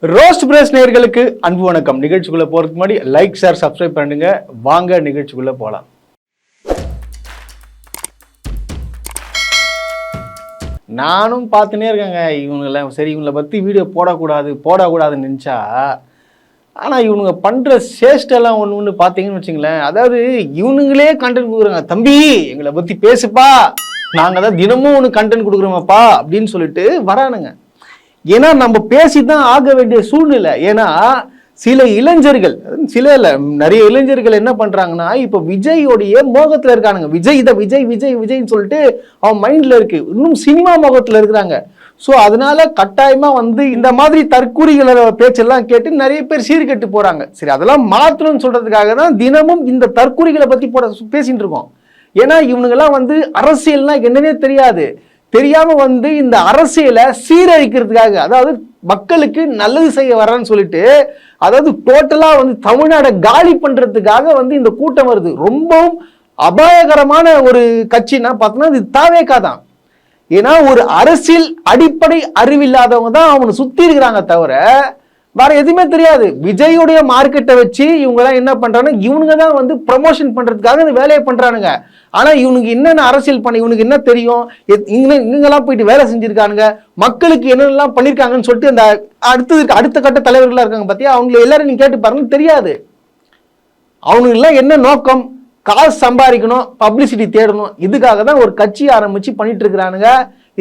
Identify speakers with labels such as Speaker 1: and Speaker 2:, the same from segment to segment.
Speaker 1: Roast press நேயர்களுக்கு அன்பு வணக்கம். நிகழ்ச்சிக்குள்ள போறதுக்கு முன்னாடி லைக், ஷேர், சப்ஸ்கிரைப் பண்ணுங்க. வாங்க நிகழ்ச்சிக்குள்ள போலாம். நானும் பார்த்துனே இருக்கேங்க. இவங்களை சரி, இவங்களை பற்றி வீடியோ போடக்கூடாதுன்னு நினச்சா, ஆனால் இவனுங்க பண்ணுற சேஷ்டெல்லாம் ஒன்று பார்த்தீங்கன்னு வச்சுங்களேன். அதாவது இவனுங்களே கண்டென்ட் கொடுக்குறாங்க. தம்பி, எங்களை பற்றி பேசுப்பா, நாங்கள் தான் தினமும் ஒன்று கண்டென்ட் கொடுக்குறோமாப்பா அப்படின்னு சொல்லிட்டு வரானுங்க. ஏன்னா நம்ம பேசிதான் ஆக வேண்டிய சூழ்நிலை. ஏன்னா சில இளைஞர்கள், நிறைய இளைஞர்கள் என்ன பண்றாங்கன்னா, இப்போ விஜயோடைய மோகத்துல இருக்கானுங்க. விஜய்ன்னு சொல்லிட்டு அவன் மைண்ட்ல இருக்கு. இன்னும் சினிமா மோகத்துல இருக்கிறாங்க. ஸோ அதனால கட்டாயமா இந்த மாதிரி தற்கூறிகள பேச்செல்லாம் கேட்டு நிறைய பேர் சீர்கெட்டு போறாங்க. சரி, அதெல்லாம் மாற்றணும்னு சொல்றதுக்காக தான் தினமும் இந்த தற்கூறிகளை பத்தி பேசிட்டு இருக்கோம். ஏன்னா இவனுங்கெல்லாம் அரசியல்னா என்னன்னே தெரியாம இந்த அரசியலை சீரழிக்கிறதுக்காக, அதாவது மக்களுக்கு நல்லது செய்ய வரேன்னு சொல்லிட்டு, அதாவது டோட்டலா தமிழ்நாடை காலி பண்றதுக்காக இந்த கூட்டம் வருது. ரொம்பவும் அபாயகரமான ஒரு கட்சின்னா பார்த்தோம்னா இது தாவேகா தான். ஏன்னா ஒரு அரசியல் அடிப்படை அறிவில்லாதவங்க தான் அவனை சுத்தி இருக்கிறாங்க தவிர வேற எதுவுமே தெரியாது. விஜயோடைய மார்க்கெட்டை வச்சு இவங்க எல்லாம் என்ன பண்றாங்க, இவனுங்க தான் ப்ரமோஷன் பண்றதுக்காக இந்த வேலையை பண்றானுங்க. ஆனா இவனுக்கு என்னென்ன அரசியல் பண்ண இவனுக்கு என்ன தெரியும்? இங்கெல்லாம் போயிட்டு வேலை செஞ்சிருக்கானுங்க, மக்களுக்கு என்னென்னலாம் பண்ணிருக்காங்கன்னு சொல்லிட்டு அந்த அடுத்த கட்ட தலைவர்களா இருக்காங்க பாத்தியா, அவங்க எல்லாரும் நீங்க கேட்டு பாருங்க, தெரியாது. அவனுக்கு எல்லாம் என்ன நோக்கம்? காசு சம்பாதிக்கணும், பப்ளிசிட்டி தேடணும். இதுக்காக தான் ஒரு கட்சி ஆரம்பிச்சு பண்ணிட்டு இருக்கிறானுங்க.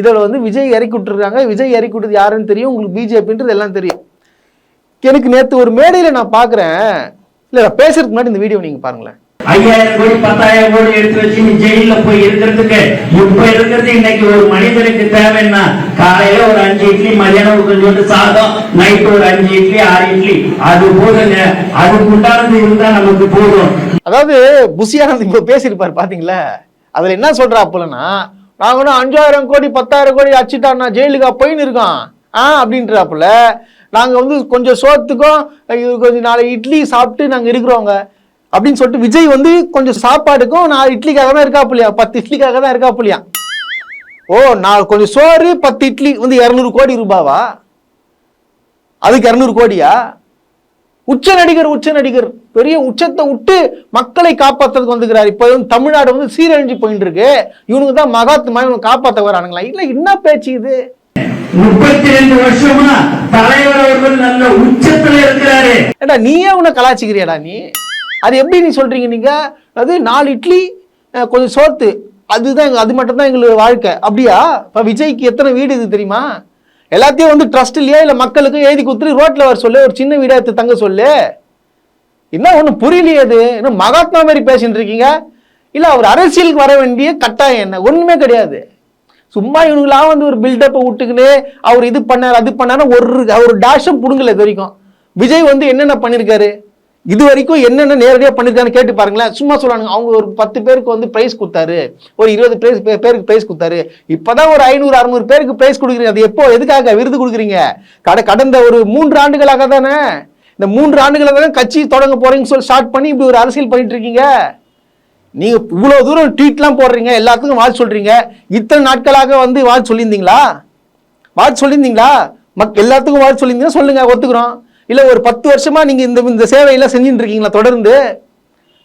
Speaker 1: இதுல விஜய் இறக்கி விட்டுருக்காங்க. விஜய் இறக்கி விட்டது யாருன்னு தெரியும், உங்களுக்கு பிஜேபின்றது எல்லாம் தெரியும். எனக்கு நேற்று ஒரு மேடையில நான் பாக்குறேன், இல்ல பேசுறதுக்கு முன்னாடி இந்த வீடியோ நீங்க பாருங்களேன்.
Speaker 2: 5000 கோடி 10,000 கோடி எடுத்து வச்சு நீ ஜெயில போய் இருக்கிறதுக்கு இப்ப இருக்கிறது இன்னைக்கு ஒரு மனிதனுக்கு தேவைன்னா காலையில ஒரு 5 இட்லி, மதியானம் கொஞ்சோண்டு சாதம், நைட் ஒரு 5 இட்லி 6 இட்லி, அது போதுங்க. அதுக்கு உண்டானது இருந்தா நமக்கு போதும்.
Speaker 1: அதாவது புசியானந்த் இப்ப பேசியிருப்பாரு பாத்தீங்களா, அதுல என்ன சொல்றாப்புலன்னா, நாங்க 5000 கோடி 10,000 கோடி அச்சுட்டான்னா ஜெயிலுக்கா போயின்னு இருக்கோம் அப்படின்றாப்புல. நாங்க கொஞ்சம் சோத்துக்கும் கொஞ்சம் 4 இட்லி சாப்பிட்டு நாங்க இருக்கிறோங்க அப்படின்னு சொல்லிட்டு விஜய் கொஞ்சம் சாப்பாடுக்கும் 4 இட்லிக்காக தான் இருக்காப்புலையா, 10 இட்லிக்காக தான் இருக்காப்புலையா. ஓ, நான் கொஞ்சம் சோறு 10 இட்லி 200 கோடி ரூபாவா? அதுக்கு 200 கோடியா? உச்ச நடிகர் பெரிய உச்சத்தை விட்டு மக்களை காப்பாற்றுறதுக்கு வந்துக்கிறார். இப்ப தமிழ்நாடு சீரழிஞ்சு போயிட்டு இருக்கு. இவனுக்கு தான் மகாத்மா, இவனுக்கு காப்பாற்ற வரானுங்களா? இல்ல, என்ன பேச்சு இது?
Speaker 2: 32 வருஷமா தலைவர் அவர்கள் நல்ல உச்சத்துல இருக்கிறாரு.
Speaker 1: ஏடா நீயே உன்னை கலாச்சிக்கிறியாடா நீ? அது எப்படி நீ சொல்றீங்க? நீங்க அது 4 இட்லி கொஞ்சம் சோத்து, அதுதான் அது மட்டும் தான் எங்களுக்கு வாழ்க்கை அப்படியா? இப்ப விஜய்க்கு எத்தனை வீடு இது தெரியுமா? எல்லாத்தையும் ட்ரஸ்ட் இல்லையா, இல்ல மக்களுக்கு எழுதி கொடுத்துட்டு ரோட்ல வர சொல்லு, ஒரு சின்ன வீடா எடுத்து தங்க சொல்லு. என்ன ஒண்ணு புரியலையே? அது இன்னும் மகாத்மா மாதிரி பேசிட்டு இருக்கீங்க. இல்ல அவர் அரசியலுக்கு வர வேண்டிய கட்டாயம் என்ன? ஒண்ணுமே கிடையாது. சும்மா இவனுங்களாம் ஒரு பில்டப்பை விட்டுக்கின்னு அவர் இது பண்ணாரு அது பண்ணாரு, ஒரு டேஷம் புடுங்கல. இது வரைக்கும் விஜய் என்னென்ன பண்ணிருக்காரு, இது வரைக்கும் என்னென்ன நேரடியாக பண்ணிருக்கான்னு கேட்டு பாருங்களேன். சும்மா சொல்றானுங்க, அவங்க ஒரு 10 பேருக்கு பிரைஸ் கொடுத்தாரு, ஒரு 20 பேருக்கு பிரைஸ் கொடுத்தாரு. இப்பதான் ஒரு 500-600 பேருக்கு பிரைஸ் கொடுக்குறீங்க. அது எப்போ, எதுக்காக விருது கொடுக்குறீங்க? கடந்த ஒரு 3 ஆண்டுகளாக தானே. இந்த 3 ஆண்டுகளாக தானே கட்சி தொடங்க போறீங்கன்னு சொல்லி ஸ்டார்ட் பண்ணி இப்படி ஒரு அரசியல் பண்ணிட்டு இருக்கீங்க. நீங்க இவ்வளவு தூரம் ட்வீட்லாம் போடுறீங்க, எல்லாத்துக்கும் வாழ்த்து சொல்றீங்க. இத்தனை நாட்களாக வாழ்த்து சொல்லியிருந்தீங்களா? எல்லாத்துக்கும் வாழ்த்து சொல்லியிருந்தீங்கன்னா சொல்லுங்க, ஒத்துக்கிறோம். இல்ல ஒரு 10 வருஷமா நீங்க இந்த சேவையெல்லாம் செஞ்சுட்டு இருக்கீங்களா தொடர்ந்து?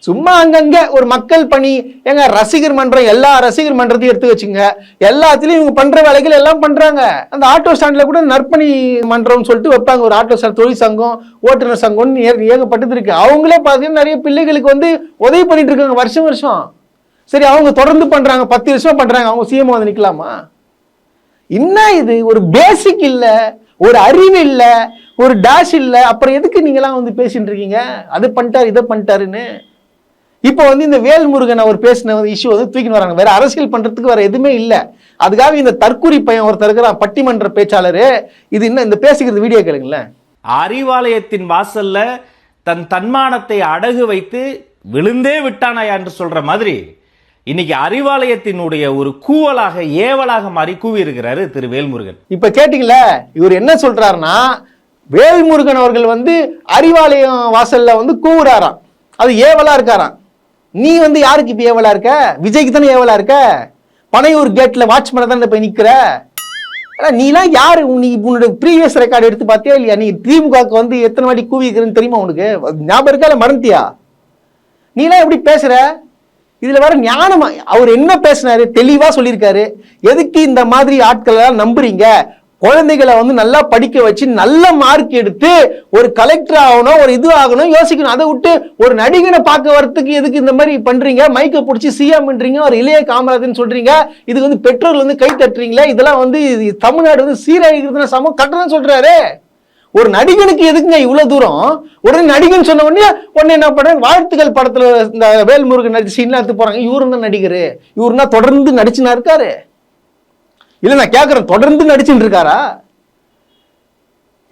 Speaker 1: சும்மா அங்கங்க ஒரு மக்கள் பணி, எங்க ரசிகர் மன்றம், எல்லா ரசிகர் மன்றத்தையும் எடுத்து வச்சுங்க. எல்லாத்துலயும் இவங்க பண்ற வேலைகள் எல்லாம் பண்றாங்க. அந்த ஆட்டோ ஸ்டாண்ட்ல கூட நற்பணி மன்றம்னு சொல்லிட்டு வைப்பாங்க. ஒரு ஆட்டோ ஸ்டாண்ட் தொழில் சங்கம், ஓட்டுநர் சங்கம்னு ஏகப்பட்டது இருக்கு. அவங்களே பாத்தீங்கன்னா நிறைய பிள்ளைகளுக்கு உதவி பண்ணிட்டு இருக்காங்க வருஷம். சரி, அவங்க தொடர்ந்து பண்றாங்க, 10 வருஷமா பண்றாங்க. அவங்க சிஎம் நிக்கலாமா? என்ன இது? ஒரு பேசிக் இல்ல, ஒரு அறிவு இல்ல, ஒரு டேஷ் இல்ல. அப்புறம் எதுக்கு நீங்க எல்லாம் பேசிட்டு இருக்கீங்க? அது பண்ணிட்டாரு, இதை பண்ணிட்டாருன்னு. இப்போ இந்த வேல்முருகன் அவர் பேசின இஷ்யூ தூக்கின்னு வராங்க. வேற அரசியல் பண்றதுக்கு வேற எதுவுமே இல்லை. அதுக்காக இந்த தற்கூரி பையன் ஒருத்தர் இருக்கிறான், பட்டிமன்ற பேச்சாளரு. இது என்ன இந்த பேசிக்கிறது வீடியோ கேளுங்களேன்.
Speaker 3: அறிவாலயத்தின் வாசல்ல தன் தன்மானத்தை அடகு வைத்து விழுந்தே விட்டானாயா என்று சொல்ற மாதிரி இன்னைக்கு அறிவாலயத்தினுடைய ஒரு கூவலாக, ஏவலாக மாறி கூவி இருக்கிறாரு திரு வேல்முருகன்.
Speaker 1: இப்ப கேட்டீங்களா, இவர் என்ன சொல்றாருன்னா, வேல்முருகன் அவர்கள் அறிவாலயம் வாசல்ல கூவுறாராம், அது ஏவலா இருக்காராம். நீ யாருக்கு இப்ப ஏவலா இருக்க? விஜய்க்கு தானே ஏவலா இருக்க. பனையூர் கேட்ல வாட்ச்மேன் தானே போய் நிக்கிற. ஆனா நீலாம் யாரு? நீ உன்னோட ப்ரீவியஸ் ரெக்கார்டு எடுத்து பார்த்தியா இல்லையா? நீ திமுகவுக்கு வந்து எத்தனை வாட்டி கூவிக்கிறன்னு தெரியுமா உனக்கு? ஞாபகம் இருக்கா இல்ல மறந்துட்டியா? நீலாம் எப்படி பேசுற? இதுல வர ஞானமா அவர் என்ன பேசினாரு தெளிவா சொல்லியிருக்காரு. எதுக்கு இந்த மாதிரி ஆட்கள் எல்லாம் நம்புறீங்க? குழந்தைகளை வந்து நல்லா படிக்க வச்சு நல்ல மார்க் எடுத்து ஒரு கலெக்டர் ஆகணும், ஒரு இது ஆகணும் யோசிக்கணும். அதை விட்டு ஒரு நடிகனை பார்க்க வரத்துக்கு எதுக்கு இந்த மாதிரி பண்றீங்க? மைக்கை பிடிச்சி சிஎம் பண்றீங்க, ஒரு இளைய காமராஜன் சொல்றீங்க, இதுக்கு வந்து பெட்ரோல் வந்து கை தட்டுறீங்களே, இதெல்லாம் வந்து தமிழ்நாடு வந்து சீரழிக்கிறதுனா சமம் கட்டணம் சொல்றாரு. ஒரு நடிகனுக்கு எதுக்குங்க இவ்வளவு தூரம்? உடனே நடிகன் சொன்ன உடனே என்ன பண்றாங்க? வாழ்த்துக்கள் படத்துல இந்த வேல்முருகன் நடிச்சு சீன்லாம் எடுத்து போறாங்க. இவரு தான் நடிகரு, இவருனா தொடர்ந்து நடிச்சுனா இருக்காரு. இல்ல நான் கேட்கிறேன், தொடர்ந்து நடிச்சுட்டு இருக்காரா?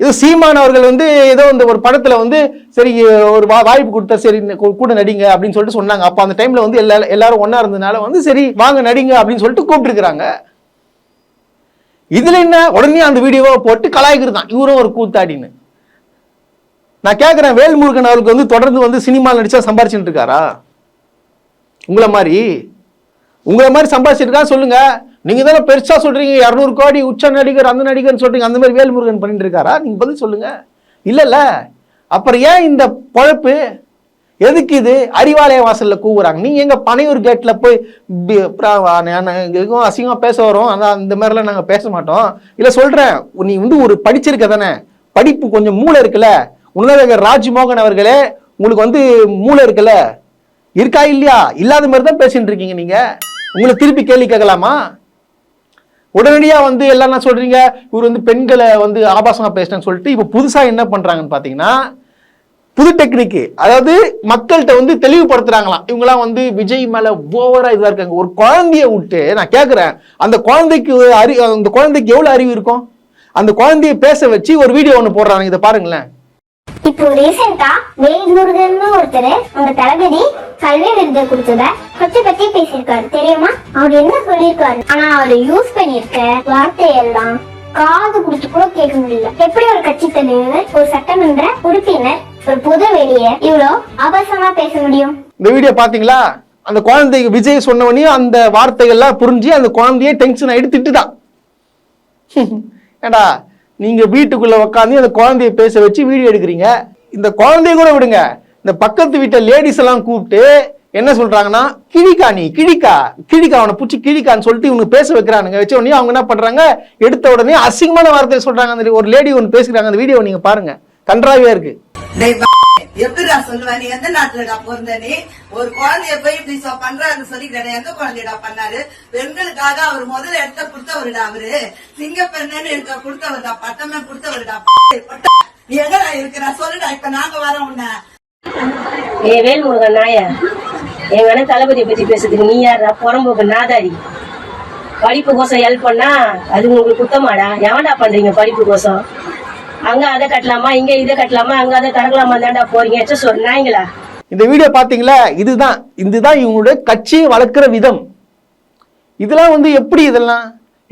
Speaker 1: இது சீமான் அவர்கள் வந்து ஏதோ இந்த ஒரு படத்துல வந்து சரி ஒரு வாய்ப்பு கொடுத்தா சரி கூட நடிங்க அப்படின்னு சொல்லிட்டு சொன்னாங்க. அப்ப அந்த டைம்ல வந்து எல்லாரும் ஒன்னா இருந்ததுனால வந்து சரி வாங்க நடிங்க அப்படின்னு சொல்லிட்டு கூப்பிட்டு இருக்காங்க. இதுல என்ன உடனே அந்த வீடியோவை போட்டு கலாய்க்கிறது தான் இவரும் ஒரு கூத்தாடின்னு. நான் கேட்கிறேன், வேல்முருகன் அவருக்கு வந்து தொடர்ந்து வந்து சினிமாவில் நடிச்சா சம்பாரிச்சுட்டு இருக்காரா? உங்களை மாதிரி சம்பாதிச்சிட்டு இருக்கா சொல்லுங்க. நீங்க தானே பெருசா சொல்றீங்க 200 கோடி உச்ச நடிகர் அந்த நடிகர்னு சொல்றீங்க. அந்த மாதிரி வேல்முருகன் பண்ணிட்டு இருக்காரா? நீங்க பதில் சொல்லுங்க. இல்ல அப்புறம் ஏன் இந்த பொழப்பு? எதுக்கு இது? அறிவாலய வாசல்ல கூவுறாங்க. நீங்க எங்க பனையூர் கேட்ல போய் அசிங்கமா பேச வரோம், அதான் இந்த மாதிரிலாம் நாங்க பேச மாட்டோம். இல்ல சொல்றேன், நீ வந்து ஒரு படிச்சிருக்க தானே, படிப்பு கொஞ்சம் மூளை இருக்குல்ல. உன்னத ராஜ்மோகன் அவர்களே, உங்களுக்கு வந்து மூளை இருக்குல்ல, இருக்கா இல்லையா? இல்லாத மாதிரி தான் பேசிட்டு இருக்கீங்க நீங்க. உங்களை திருப்பி கேள்வி கேட்கலாமா? உடனடியா வந்து எல்லாம் என்ன சொல்றீங்க, இவர் வந்து பெண்களை வந்து ஆபாசமா பேசினேன்னு சொல்லிட்டு இப்ப புதுசா என்ன பண்றாங்கன்னு பாத்தீங்கன்னா, புது டெக்னிக், அதாவது மக்கள்கிட்ட வந்து தெளிவுபடுத்துறாங்களாம். இவங்கெல்லாம் வந்து விஜய் மேல ஓவரா இதா இருக்காங்க. ஒரு குழந்தைய விட்டு நான் கேட்கிறேன், அந்த குழந்தைக்கு அந்த குழந்தைக்கு எவ்வளவு அறிவு இருக்கும்? அந்த குழந்தைய பேச வச்சு ஒரு வீடியோ ஒண்ணு போடுறாங்க, இதை பாருங்களேன்.
Speaker 4: இப்போ ரீசெண்டா வேல்முருகன் ஒருத்தர் உங்க தளபதி கல்வி விருது கொடுத்தத பத்தி பேசியிருக்காரு தெரியுமா? அவர் என்ன சொல்லியிருக்காரு? ஆனா அவரு யூஸ் பண்ணிருக்க வார்த்தையெல்லாம் காது கொடுத்து கூட கேட்க முடியல. எப்படி ஒரு கட்சி தலைவர், ஒரு சட்டமன்ற உறுப்பினர், ஒரு பொது வெளியே இவ்வளவு ஆபாசமா பேச முடியும்?
Speaker 1: இந்த வீடியோ பாத்தீங்களா? அந்த குழந்தைக்கு விஜய் சொன்ன உடனே அந்த வார்த்தைகள்லாம் புரிஞ்சு அந்த குழந்தையே டென்ஷன் ஆயிட்டு திட்டுதான். ஏடா நீங்க வீட்டுக்குள்ள உட்காந்து அந்த குழந்தைய பேச வச்சு வீடியோ எடுக்கிறீங்க. இந்த குழந்தைய கூட விடுங்க, இந்த பக்கத்து வீட்டை லேடிஸ் எல்லாம் கூப்பிட்டு என்ன சொல்றாங்கன்னா, கிழிக்கா நீ கிழிக்கா அவனை பூச்சி கிழிக்கான்னு சொல்லிட்டு இவங்க பேச வைக்கிறானுங்க. வச்ச உடனே அவங்க என்ன பண்றாங்க, எடுத்த உடனே அசிங்கமான வார்த்தையை சொல்றாங்க. அந்த ஒரு லேடி ஒன்று பேசுறாங்க, அந்த வீடியோ நீங்க பாருங்க, கன்றாவியா இருக்கு.
Speaker 5: எப்படிடா சொல்லுவ? நீ எந்த நாட்டுலடா பிறந்த? நீ ஒரு குழந்தைய போய் இப்படி பண்றாருன்னு சொல்லிக்கிறேன். எந்த குழந்தையடா பண்ணாரு? பெண்களுக்காக அவர் முதல்ல எடுத்த கொடுத்தவருடா. அவரு சிங்கப்பெண்ணு இருக்க கொடுத்தவருடா, பட்டமே கொடுத்தவருடா. நீ எங்கடா இருக்கிற சொல்லுடா, இப்ப நாங்க வரோம் உன்ன.
Speaker 6: ஏ வேல்முருகன் நாய, எங்க அண்ணன் தளபதியை பத்தி பேசுறதுக்கு நீ யாரா? புறம்போக்கு நாதாரி. படிப்பு கோசம் ஹெல்ப் பண்ணா அது உங்களுக்கு குத்தமாடா? எவன்டா பண்றீங்க படிப்பு கோசம்? அங்க அதை கட்டலாமா, இங்க இதை கட்டலாமா, அங்க அதை கடக்கலாமா தாண்டா போறீங்க சொன்னாங்களா?
Speaker 1: இந்த வீடியோ பாத்தீங்களா? இதுதான் இவங்களுடைய கட்சியை வளர்க்கிற விதம். இதெல்லாம் வந்து எப்படி இதெல்லாம்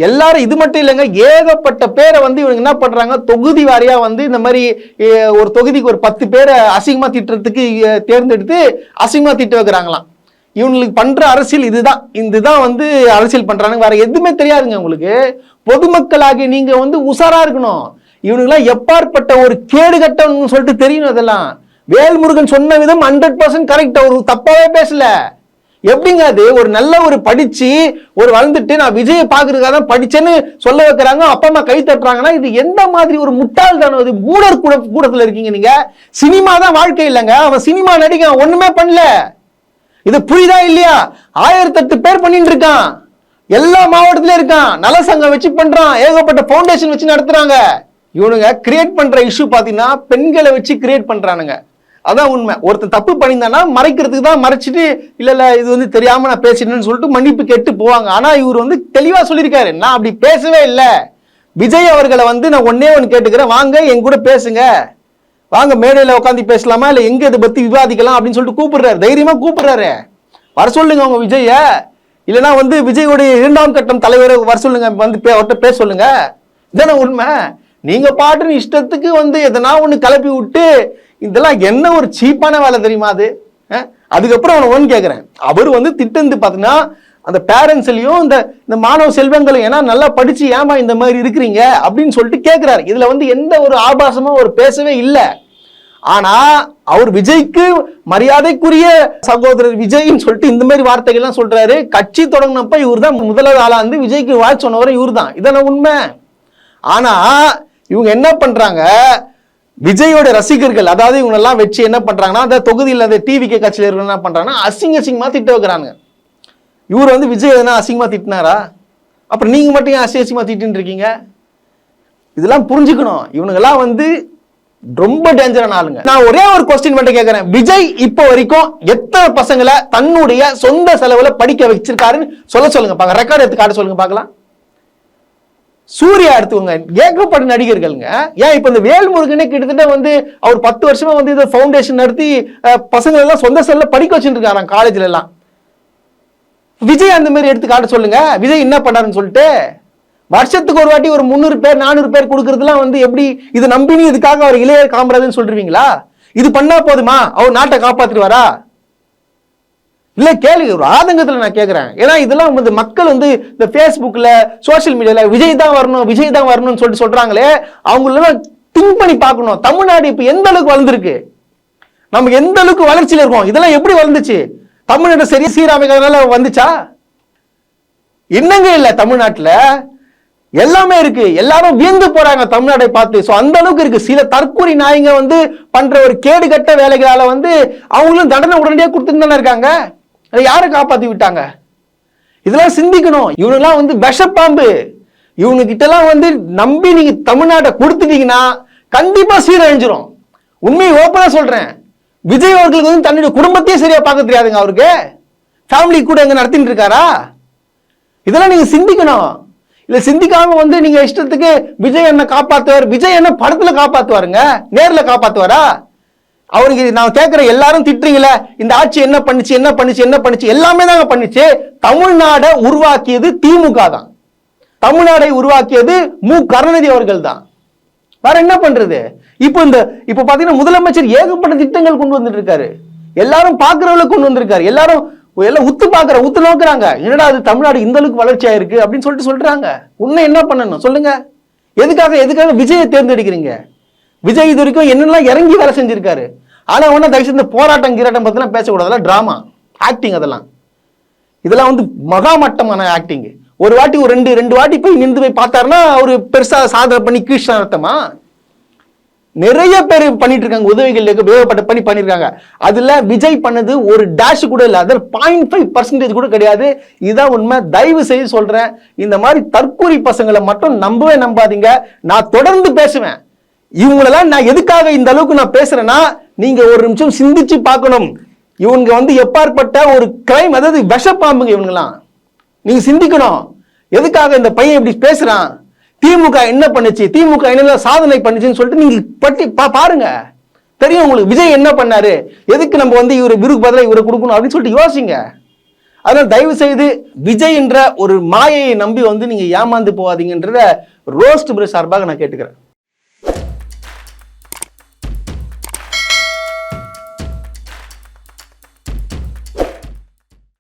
Speaker 1: எல்லாரும் இது மட்டும் இல்லைங்க, ஏகப்பட்ட பேரை வந்து இவங்க என்ன பண்றாங்க, தொகுதி வாரியா வந்து இந்த மாதிரி ஒரு தொகுதிக்கு ஒரு 10 பேரை அசிங்கமா திட்டுறதுக்கு தேர்ந்தெடுத்து அசிங்கமா திட்டு வைக்கிறாங்களாம். இவங்களுக்கு பண்ற அரசியல் இதுதான் வந்து அரசியல் பண்றாங்க. வேற எதுவுமே தெரியாதுங்க உங்களுக்கு. பொதுமக்களாகி நீங்க வந்து உஷாரா இருக்கணும். இவனுங்கெல்லாம் எப்பாற்பட்ட ஒரு கேடுகட்டன்னு சொல்லிட்டு தெரியணும். அதெல்லாம் வேல்முருகன் சொன்ன விதம் 100% கரெக்ட். ஒரு தப்பாவே பேசல. எப்படிங்க அது? ஒரு நல்ல ஒரு படிச்சு ஒரு வளர்ந்துட்டு நான் விஜயை பாக்குறதுக்காக தான் படிச்சேன்னு சொல்ல வைக்கிறாங்க, அப்பா அம்மா கை தட்டுறாங்கன்னா இது எந்த மாதிரி ஒரு முட்டாள் தானோ? இது மூடர் கூடத்துல இருக்கீங்க நீங்க. சினிமா தான் வாழ்க்கை இல்லைங்க. அவன் சினிமா நடிக்க ஒண்ணுமே பண்ணல. இது புரியுதா இல்லையா? 1008 பேர் பண்ணிட்டு இருக்கான், எல்லா மாவட்டத்திலும் இருக்கான், நல சங்கம் வச்சு பண்றான், ஏகப்பட்ட பவுண்டேஷன் வச்சு நடத்துறாங்க. இவனுங்க கிரியேட் பண்ற இஷ்யூ பாத்தீங்கன்னா பெண்களை வச்சு கிரியேட் பண்றானுங்க. அதான் உண்மை. ஒருத்தர் தப்பு பண்ணியிருந்தானா மறைக்கிறதுக்கு தான் மறைச்சிட்டு இல்ல இது வந்து தெரியாம நான் பேசிட்டேன்னு சொல்லிட்டு மன்னிப்பு கேட்டு போவாங்க. ஆனா இவர் வந்து தெளிவா சொல்லியிருக்காரு, நான் அப்படி பேசவே இல்லை. விஜய் அவர்களை வந்து நான் ஒன்னே ஒன்னு கேட்டுக்கிறேன், வாங்க என் கூட பேசுங்க, வாங்க மேடையில உட்காந்து பேசலாமா, இல்ல எங்க இதை பத்தி விவாதிக்கலாம் அப்படின்னு சொல்லிட்டு கூப்பிடுறாரு. தைரியமா கூப்பிடுறாரு. வர சொல்லுங்க அவங்க விஜய, இல்லைன்னா வந்து விஜயோடைய 2ஆம் கட்டம் தலைவரை வர சொல்லுங்க, வந்து அவர்கிட்ட பேச சொல்லுங்க. இதான உண்மை. நீங்க பாட்டுன்னு இஷ்டத்துக்கு வந்து எதனா ஒண்ணு கிளப்பி விட்டு, இதெல்லாம் என்ன ஒரு சீப்பான வேலை தெரியுமா அது? அதுக்கப்புறம் அவனை ஒன்று கேட்கிறேன், அவர் வந்து திட்டந்து பார்த்தீங்கன்னா அந்த பேரண்ட்ஸ்லயும் இந்த மாணவ செல்வங்களும் ஏன்னா நல்லா படிச்சு ஏமா இந்த மாதிரி இருக்கிறீங்க அப்படின்னு சொல்லிட்டு கேட்கிறாரு. இதுல வந்து எந்த ஒரு ஆபாசமும் அவர் பேசவே இல்லை. ஆனா அவர் விஜய்க்கு மரியாதைக்குரிய சகோதரர் விஜய்ன்னு சொல்லிட்டு இந்த மாதிரி வார்த்தைகள்லாம் சொல்றாரு. கட்சி தொடங்கினப்ப இவர் தான் முதலாவது ஆளா வந்து விஜய்க்கு வாழ் சொன்னவரை இவர் தான், இதான உண்மை. ஆனா இவங்க என்ன பண்றாங்க, விஜயோட ரசிகர்கள் அதாவது இவங்க எல்லாம் வச்சு என்ன பண்றாங்கன்னா அந்த தொகுதியில் அந்த டிவிகே கட்சியில் இருக்கிற என்ன பண்றாங்கன்னா அசிங்கமா திட்ட வைக்கிறாங்க. இவர் வந்து விஜய் எதனா அசிங்கமா திட்டினாரா? அப்புறம் நீங்க மட்டும் ஏன் அசிங்கமா திட்டின்னு இருக்கீங்க? இதெல்லாம் புரிஞ்சுக்கணும். இவனுங்கெல்லாம் வந்து ரொம்ப டேஞ்சரான ஆளுங்க. நான் ஒரே ஒரு கொஸ்டின் மட்டும் கேட்கிறேன். விஜய் இப்போ வரைக்கும் எத்தனை பசங்களை தன்னுடைய சொந்த செலவுல படிக்க வச்சிருக்காருன்னு சொல்லுங்க பாக்க. ரெக்கார்டு எடுத்து காட்ட சொல்லுங்க பார்க்கலாம். சூர்யா எடுத்துவங்க, ஏகப்பட்ட நடிகர்களுங்க. ஏன் இப்ப இந்த வேல்முருகனே கிட்டத்தட்ட வந்து அவர் 10 வருஷமா வந்து இதை ஃபவுண்டேஷன் நடத்தி பசங்களை எல்லாம் சொந்த செல்ல படிக்க வச்சுட்டு இருக்காராம் காலேஜ்ல எல்லாம். விஜய் அந்த மாதிரி எடுத்து காட்ட சொல்லுங்க. விஜய் என்ன பண்ணாருன்னு சொல்லிட்டு வருஷத்துக்கு ஒரு வாட்டி ஒரு 300 பேர் 400 பேர் கொடுக்கறதுலாம் வந்து எப்படி இது நம்பினி இதுக்காக அவர் இளைய காமராஜன்னு சொல்றீங்களா? இது பண்ணா போதுமா? அவர் நாட்டை காப்பாத்திடுவாரா? இல்ல கேளுங்க, ஒரு ஆதங்கத்துல நான் கேட்கிறேன். ஏன்னா இதெல்லாம் வந்து மக்கள் வந்து இந்த பேஸ்புக்ல சோசியல் மீடியால விஜய் தான் வரணும் விஜய் தான் வரணும்னு சொல்லிட்டு சொல்றாங்களே, அவங்களெல்லாம் திங்க் பண்ணி பார்க்கணும். தமிழ்நாடு இப்ப எந்த அளவுக்கு வளர்ந்துருக்கு, நம்ம எந்த அளவுக்கு வளர்ச்சியில இருக்கோம், இதெல்லாம் எப்படி வளர்ந்துச்சு? தமிழ்நாடு சரியா சீராமைக்கிறதுனால வந்துச்சா? என்னங்க இல்ல தமிழ்நாட்டுல எல்லாமே இருக்கு. எல்லாரும் வியந்து போறாங்க தமிழ்நாட்டை பார்த்து. சோ அந்த அளவுக்கு இருக்கு. சில தற்கூரி நாய்ங்க வந்து பண்ற ஒரு கேடு கட்ட வேலைகளால வந்து அவங்களும் தண்டனை உடனடியாக கொடுத்துட்டு தானே இருக்காங்க. அதை யாரை காப்பாத்தி விட்டாங்க? இதெல்லாம் சிந்திக்கணும். இவங்கெல்லாம் வந்து விஷப்பாம்பு. இவங்க கிட்ட எல்லாம் வந்து நம்பி நீங்க தமிழ்நாட்டை கொடுத்துட்டீங்கன்னா கண்டிப்பா சீரழிஞ்சிரும். உண்மையை ஓப்பனா சொல்றேன். விஜய் அவர்களுக்கு வந்து தன்னுடைய குடும்பத்தையே சரியா பார்க்க தெரியாதுங்க. அவருக்கு ஃபேமிலி கூட எங்க நடத்திட்டு இருக்காரா? இதெல்லாம் நீங்க சிந்திக்கணும். இல்ல சிந்திக்காம வந்து நீங்க இஷ்டத்துக்கு விஜய் என்ன காப்பாத்துவார், விஜய் என்ன படத்துல காப்பாத்துவாருங்க, நேர்ல காப்பாத்துவாரா? அவருக்கு நான் கேட்கிற எல்லாரும் திட்டுறீங்களே, இந்த ஆட்சி என்ன பண்ணுச்சு என்ன பண்ணுச்சு என்ன பண்ணுச்சு, எல்லாமே தாங்க பண்ணுச்சு. தமிழ்நாடை உருவாக்கியது திமுக தான். தமிழ்நாடை உருவாக்கியது மு கருணாநிதி அவர்கள் தான். வேற என்ன பண்றது? இப்ப பாத்தீங்கன்னா முதலமைச்சர் ஏகப்பட்ட திட்டங்கள் கொண்டு வந்துட்டு இருக்காரு. எல்லாரும் பாக்குறவங்களுக்கு கொண்டு வந்திருக்காரு. எல்லாரும் எல்லாம் உத்து நோக்குறாங்க. என்னடா அது தமிழ்நாடு இந்த அளவுக்கு வளர்ச்சியா இருக்கு அப்படின்னு சொல்றாங்க. உன்னை என்ன பண்ணணும் சொல்லுங்க? எதுக்காக விஜயை தேர்ந்தெடுக்கிறீங்க? விஜய் இது வரைக்கும் என்னெல்லாம் இறங்கி வேலை செஞ்சிருக்காரு. ஆனா ஒன்னும் தயவுசெய்து இந்த போராட்டம் பத்திலாம் பேசக்கூடாது. அதெல்லாம் டிராமா ஆக்டிங். இதெல்லாம் வந்து மகாமட்டமான ஆக்டிங். ஒரு வாட்டி ஒரு ரெண்டு வாட்டி போய் நின்று போய் பார்த்தாருன்னா அவரு பெருசா சாதனை பண்ணி கிருஷ்ண அர்த்தமா? நிறைய பேர் பண்ணிட்டு இருக்காங்க. உதவிகள் ஏகப்பட்ட பண்ணிருக்காங்க. அதுல விஜய் பண்ணது ஒரு டேஷ் கூட இல்ல. அதில் 0.5% கூட கிடையாது. இதான் உண்மை. தயவு செய்து சொல்றேன், இந்த மாதிரி தற்கூரி பசங்களை மட்டும் நம்பவே நம்பாதீங்க. நான் தொடர்ந்து பேசுவேன். இவங்களெல்லாம் நான் எதுக்காக இந்த அளவுக்கு நான் பேசுறேன்னா, நீங்க ஒரு நிமிஷம் சிந்திச்சு பார்க்கணும். இவங்க வந்து எப்பாற்பட்ட ஒரு கிரைம், அதாவது விஷப்பாம்புங்க இவங்கெல்லாம். நீங்க சிந்திக்கணும். எதுக்காக இந்த பையன் இப்படி பேசுறான், திமுக என்ன பண்ணுச்சு, திமுக என்ன சாதனை பண்ணுச்சுன்னு சொல்லிட்டு நீங்க பற்றி பாருங்க. தெரியும் உங்களுக்கு விஜய் என்ன பண்ணாரு, எதுக்கு நம்ம வந்து இவரு விருக்கு பதிலாக இவரை கொடுக்கணும் அப்படின்னு சொல்லிட்டு யோசிங்க. அதனால தயவு செய்து விஜய் என்ற ஒரு மாயையை நம்பி வந்து நீங்க ஏமாந்து போவாதீங்கன்றத ரோஸ்ட் பிரஸ் சார்பாக நான் கேட்டுக்கிறேன்.